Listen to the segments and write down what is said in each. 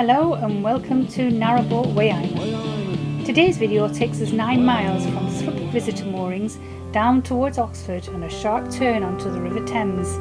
Hello and welcome to Narrowboat Way Island. Today's video takes us 9 miles from Thrupp Visitor Moorings down towards Oxford and a sharp turn onto the River Thames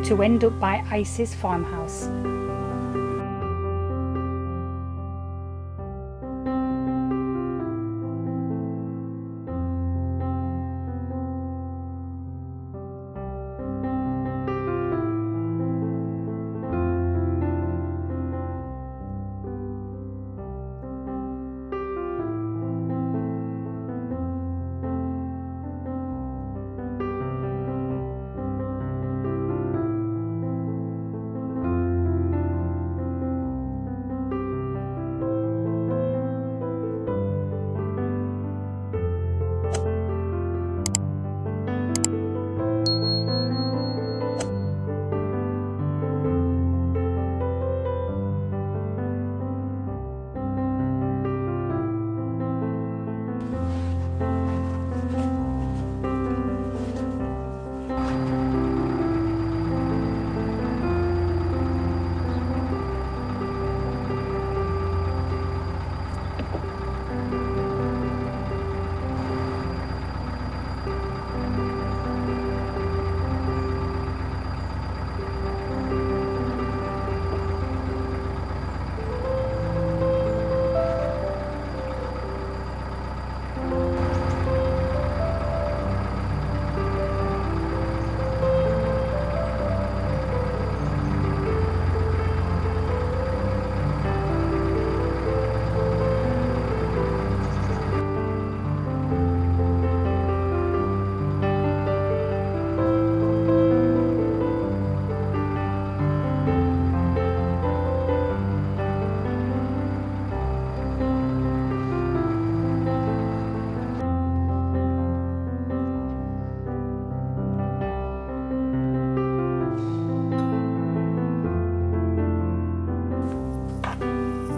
to end up by Isis farmhouse.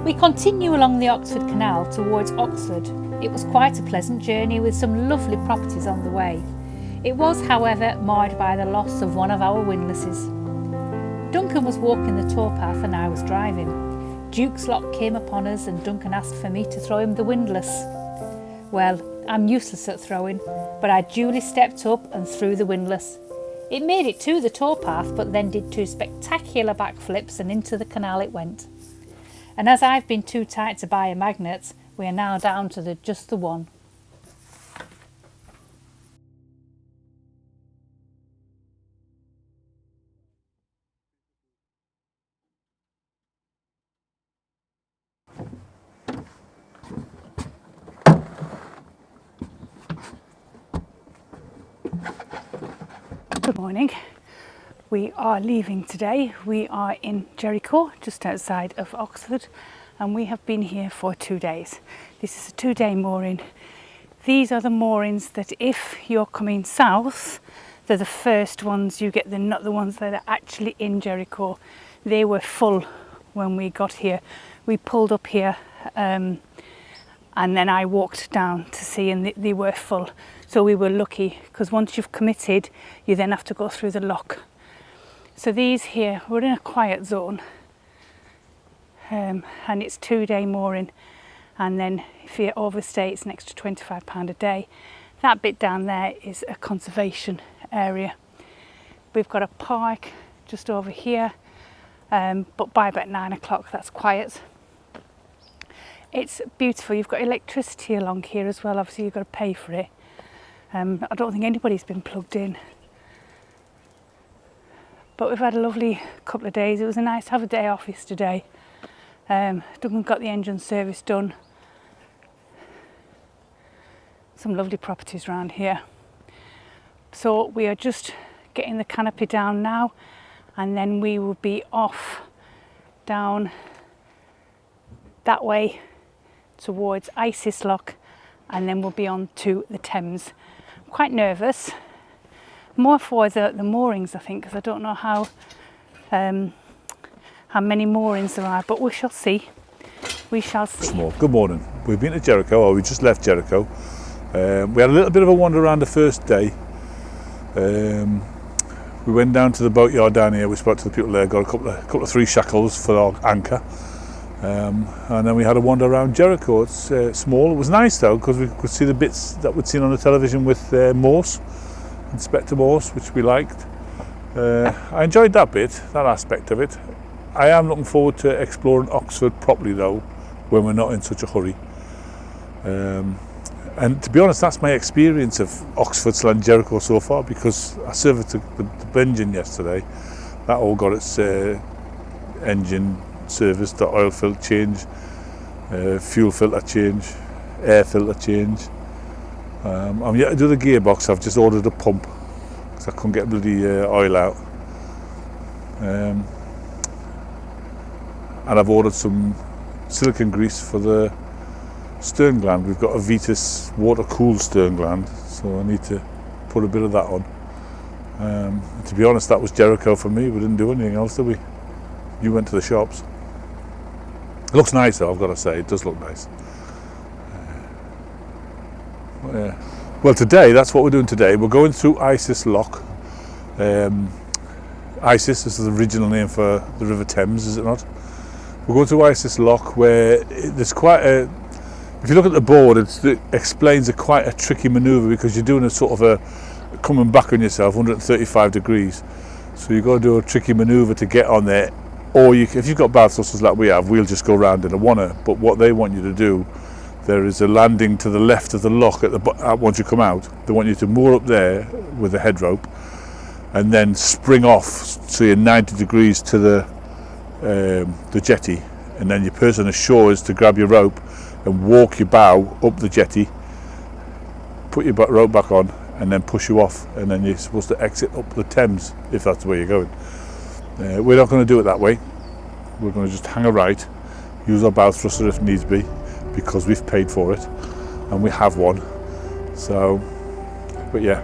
We continue along the Oxford Canal towards Oxford. It was quite a pleasant journey with some lovely properties on the way. It was, however, marred by the loss of one of our windlasses. Duncan was walking the towpath and I was driving. Duke's lock came upon us and Duncan asked for me to throw him the windlass. Well, I'm useless at throwing, but I duly stepped up and threw the windlass. It made it to the towpath but then did 2 spectacular backflips and into the canal it went. And as I've been too tight to buy a magnet, we are now down to just the one. Good morning. We are leaving today. We are in Jericho, just outside of Oxford, and we have been here for 2 days. This is a 2-day mooring. These are the moorings that if you're coming south, they're the first ones you get, they're not the ones that are actually in Jericho. They were full when we got here. We pulled up here and then I walked down to see, and they were full. So we were lucky, because once you've committed, you then have to go through the lock. So these here, we're in a quiet zone, and it's 2-day mooring, and then if you overstay it's an extra £25 a day. That bit down there is a conservation area. We've got a park just over here, but by about 9 o'clock that's quiet. It's beautiful. You've got electricity along here as well, obviously you've got to pay for it. I don't think anybody's been plugged in. But we've had a lovely couple of days. It was nice to have a day off yesterday. Duncan got the engine service done. Some lovely properties around here. So we are just getting the canopy down now, and then we will be off down that way towards Isis Lock, and then we'll be on to the Thames. I'm quite nervous. More for the moorings, I think, because I don't know how many moorings there are, but we shall see. We shall see. Good morning. We've been to Jericho, or we just left Jericho. We had a little bit of a wander around the first day. We went down to the boatyard down here. We spoke to the people there, got a couple of 3 shackles for our anchor. And then we had a wander around Jericho. It's small. It was nice though, because we could see the bits that we'd seen on the television with Morse, Inspector Morse, which we liked. I enjoyed that bit, that aspect of it. I am looking forward to exploring Oxford properly though, when we're not in such a hurry. And to be honest, that's my experience of Oxford / Jericho so far, because I serviced the engine yesterday. That all got its engine serviced, the oil filter change, fuel filter change, air filter change. I'm yet to do the gearbox. I've just ordered a pump because I couldn't get bloody oil out. And I've ordered some silicone grease for the stern gland. We've got a Vitus water-cooled stern gland, so I need to put a bit of that on. To be honest, that was Jericho for me. We didn't do anything else, did we? You went to the shops. It looks nice though, I've got to say. It does look nice. Well, today, that's what we're doing today. We're going through Isis Lock. Isis is the original name for the River Thames, is it not? We're going through Isis Lock, where there's quite a... If you look at the board, it explains quite a tricky manoeuvre, because you're doing a sort of a coming back on yourself, 135 degrees. So you've got to do a tricky manoeuvre to get on there. Or if you've got bath thrusters like we have, we'll just go round in a oneer. But what they want you to do, there is a landing to the left of the lock once you come out. They want you to moor up there with a head rope and then spring off, so you're 90 degrees to the jetty, and then your person ashore is to grab your rope and walk your bow up the jetty, put your rope back on, and then push you off, and then you're supposed to exit up the Thames if that's where you're going. We're not going to do it that way. We're going to just hang a right, use our bow thruster if needs be, because we've paid for it and we have one. So, but yeah.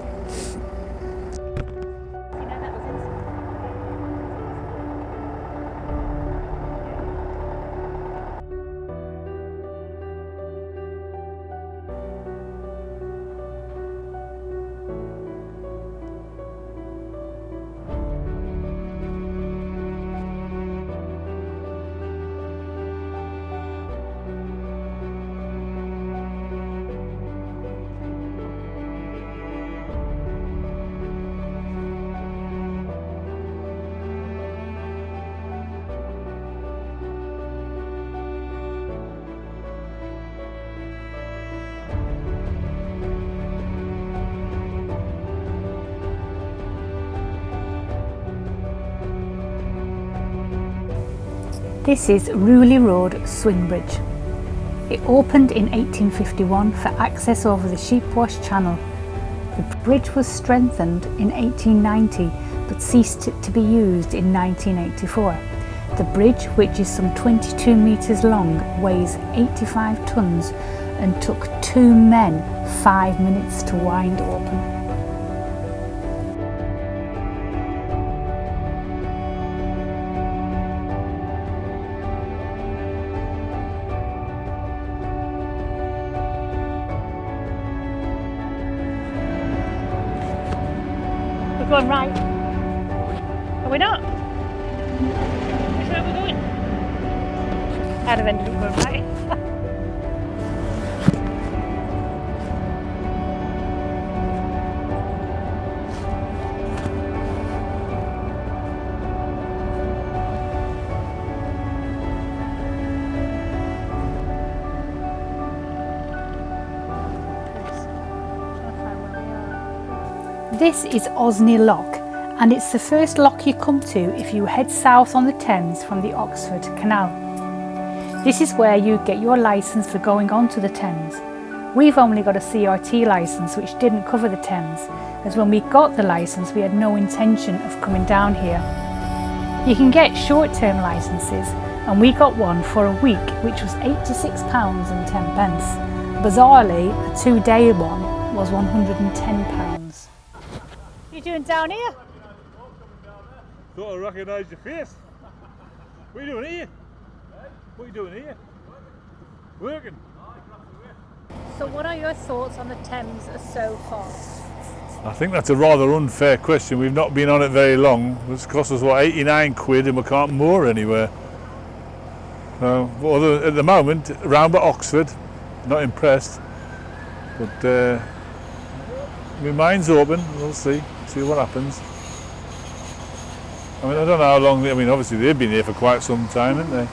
This is Rewley Road Swing Bridge. It opened in 1851 for access over the Sheepwash Channel. The bridge was strengthened in 1890 but ceased to be used in 1984. The bridge, which is some 22 metres long, weighs 85 tonnes and took 2 men 5 minutes to wind open. We're going right. Are we not? Which way are we going? I'd have ended up going right. This is Osney Lock, and it's the first lock you come to if you head south on the Thames from the Oxford Canal. This is where you get your licence for going onto the Thames. We've only got a CRT licence which didn't cover the Thames, as when we got the licence we had no intention of coming down here. You can get short-term licences, and we got one for a week which was £86.10. Bizarrely, a 2-day one was £110. What are you doing down here? Thought I recognised your face. What are you doing here? What are you doing here? Working. So what are your thoughts on the Thames so far? I think that's a rather unfair question. We've not been on it very long. It's cost us, what, 89 quid, and we can't moor anywhere. Well, at the moment, round about Oxford, not impressed. But my mind's open. We'll see what happens. I mean, I don't know how long. I mean, obviously they've been here for quite some time, haven't they?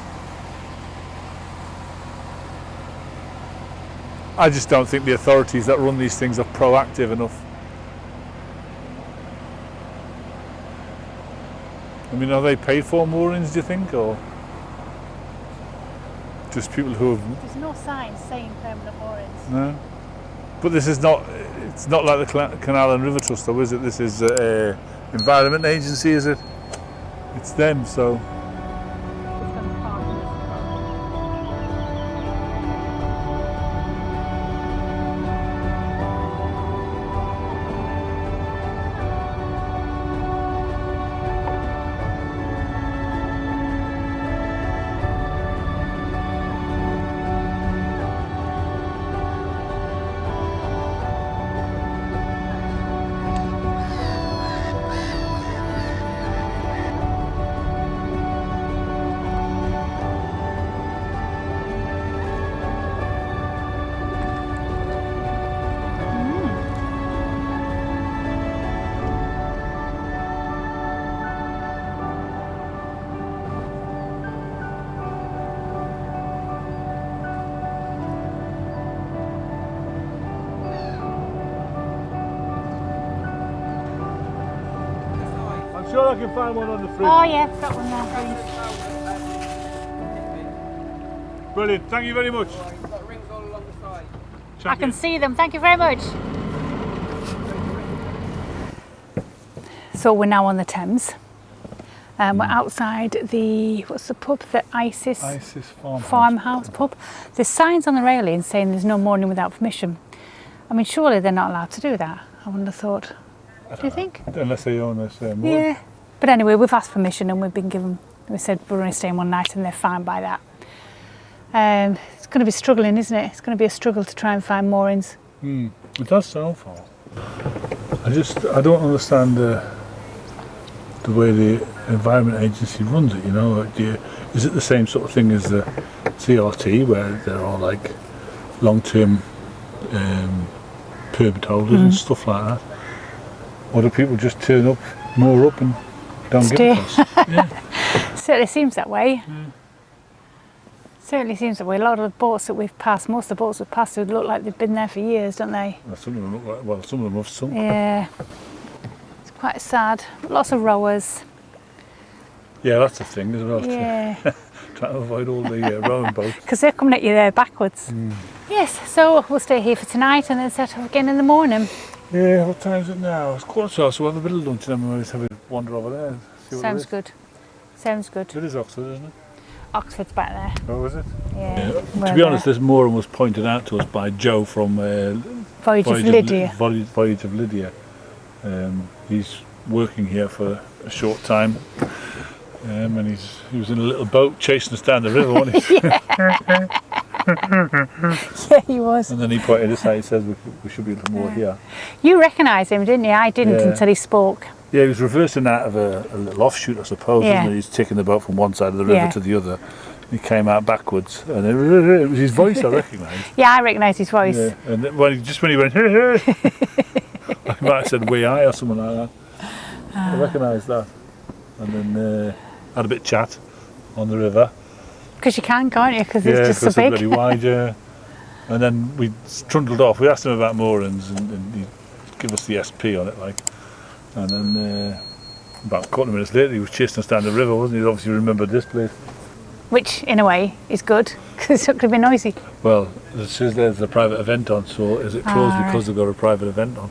I just don't think the authorities that run these things are proactive enough. I mean, are they paid for moorings, do you think, or just people who have... There's no signs saying permanent moorings. No. But this is not, it's not like the Canal and River Trust though, is it? This is Environment Agency, is it? It's them, so... I'm sure I can find one on the fridge. Oh yeah, that one there. Brilliant, thank you very much. You've got rings all along the side. I can see them, thank you very much. So we're now on the Thames. We're outside the, what's the pub? The Isis farmhouse pub. There's signs on the railing saying there's no mooring without permission. I mean, surely they're not allowed to do that. I wouldn't have thought. Do you think? Unless they own this mooring. Yeah. But anyway, we've asked permission and we've been given, we said we're only staying one night and they're fine by that. It's going to be struggling, isn't it? It's going to be a struggle to try and find moorings. It does so far. I don't understand the way the Environment Agency runs it, you know. Like, is it the same sort of thing as the CRT, where they're all like long-term permit holders and stuff like that? Or do people just turn up, moor up and don't give a toss? Yeah. Certainly seems that way. Certainly seems that way. A lot of the boats that we've passed, most of the boats we've passed would look like they've been there for years, don't they? Well, some of them look like, well, some of them have sunk. Yeah. It's quite sad. Lots of rowers. Yeah, that's the thing as well. Yeah. Trying to avoid all the rowing boats. Because they're coming at you there backwards. Yes, so we'll stay here for tonight and then set off again in the morning. Yeah, what time is it now? It's 12:15, so we'll have a bit of lunch and then we'll just have a wander over there. See what Sounds it is. good. Sounds good. It is Oxford, isn't it? Oxford's back there. Oh, is it? Yeah. To be honest, this mooring was pointed out to us by Joe from Voyage of Lydia. Voyage of Lydia. He's working here for a short time, and he was in a little boat chasing us down the river, wasn't he? Yeah, he was. And then he pointed us out. He says we should be a little more here. You recognised him, didn't you? I didn't until he spoke. Yeah, he was reversing out of a little offshoot, I suppose. Yeah. And he's taking the boat from one side of the river to the other. He came out backwards, and it was his voice I recognised. Yeah, I recognised his voice. Yeah. And then when he went, hey, hey, I might have said "we I" or something like that. I recognised that, and then had a bit of chat on the river. Because you can, can't you? Because it's just so big. It's bloody wide, yeah. And then we trundled off. We asked him about moorings, and he gave us the SP on it, like. And then about a couple of minutes later, he was chasing us down the river, wasn't he? He obviously remembered this place. Which, in a way, is good, because it's not going to be noisy. Well, it says there's a private event on, so is it closed because they've got a private event on?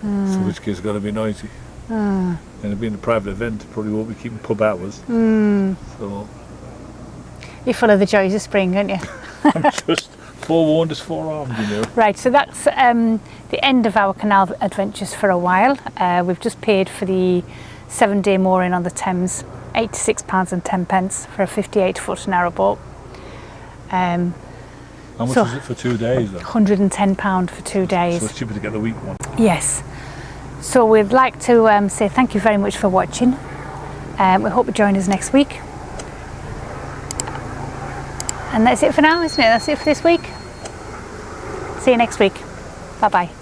So in which case it's got to be noisy. And it being a private event, it probably won't be keeping pub hours. So You're full of the joys of spring, aren't you? I'm just forewarned is forearmed, you know. Right, so that's the end of our canal adventures for a while. We've just paid for the 7-day mooring on the Thames, £86.10 for a 58-foot narrowboat. How much is it for 2 days then? £110 for 2 days. So it's cheaper to get the week one. Yes. So we'd like to say thank you very much for watching. We hope you join us next week. And that's it for now, isn't it? That's it for this week. See you next week. Bye bye.